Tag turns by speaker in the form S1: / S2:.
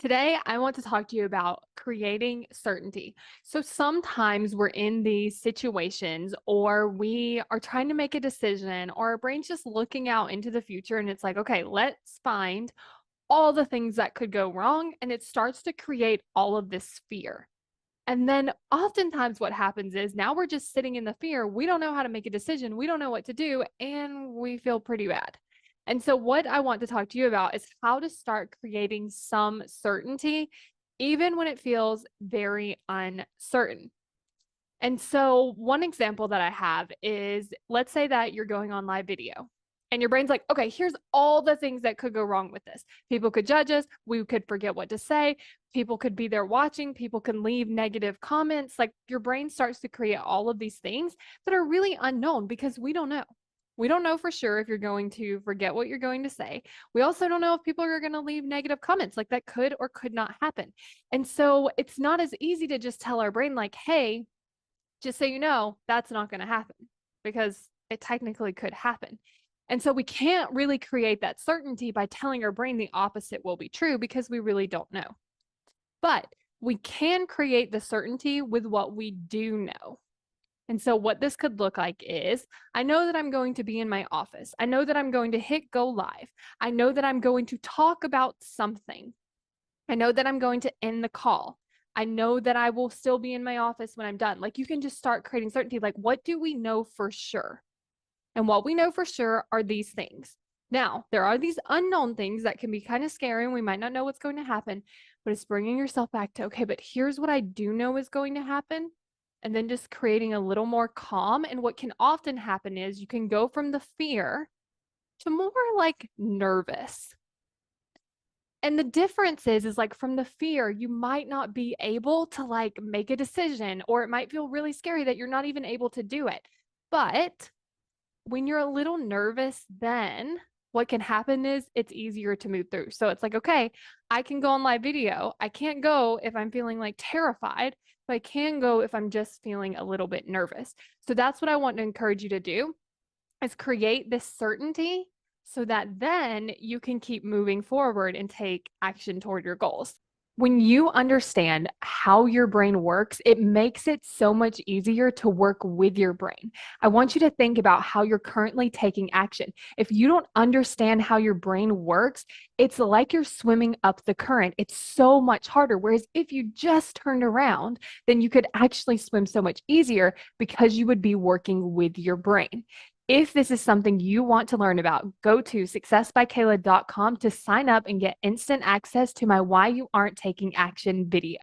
S1: Today, I want to talk to you about creating certainty. So sometimes we're in these situations or we are trying to make a decision or our brain's just looking out into the future and it's like, okay, let's find all the things that could go wrong. And it starts to create all of this fear. And then oftentimes what happens is now we're just sitting in the fear. We don't know how to make a decision. We don't know what to do, and we feel pretty bad. And so, what I want to talk to you about is how to start creating some certainty, even when it feels very uncertain. And so, one example that I have is let's say that you're going on live video and your brain's like, okay, here's all the things that could go wrong with this. People could judge us. We could forget what to say. People could be there watching. People can leave negative comments. Like your brain starts to create all of these things that are really unknown because we don't know. We don't know for sure if you're going to forget what you're going to say. We also don't know if people are going to leave negative comments. Like that could or could not happen. And so it's not as easy to just tell our brain, like, hey, just so you know, that's not going to happen because it technically could happen. And so we can't really create that certainty by telling our brain the opposite will be true because we really don't know. But we can create the certainty with what we do know. And so, what this could look like is I know that I'm going to be in my office. I know that I'm going to hit go live. I know that I'm going to talk about something. I know that I'm going to end the call. I know that I will still be in my office when I'm done. Like you can just start creating certainty. Like, what do we know for sure? And what we know for sure are these things. Now, there are these unknown things that can be kind of scary and we might not know what's going to happen, but it's bringing yourself back to, okay, but here's what I do know is going to happen. And then just creating a little more calm. And what can often happen is you can go from the fear to more like nervous. And the difference is like from the fear, you might not be able to like make a decision, or it might feel really scary that you're not even able to do it. But when you're a little nervous, then what can happen is it's easier to move through. So it's like, okay, I can go on live video. I can't go if I'm feeling like terrified, but I can go if I'm just feeling a little bit nervous. So that's what I want to encourage you to do is create this certainty so that then you can keep moving forward and take action toward your goals. When you understand how your brain works, it makes it so much easier to work with your brain. I want you to think about how you're currently taking action. If you don't understand how your brain works, it's like you're swimming up the current. It's so much harder. Whereas if you just turned around, then you could actually swim so much easier because you would be working with your brain. If this is something you want to learn about, go to successbykayla.com to sign up and get instant access to my Why You Aren't Taking Action video.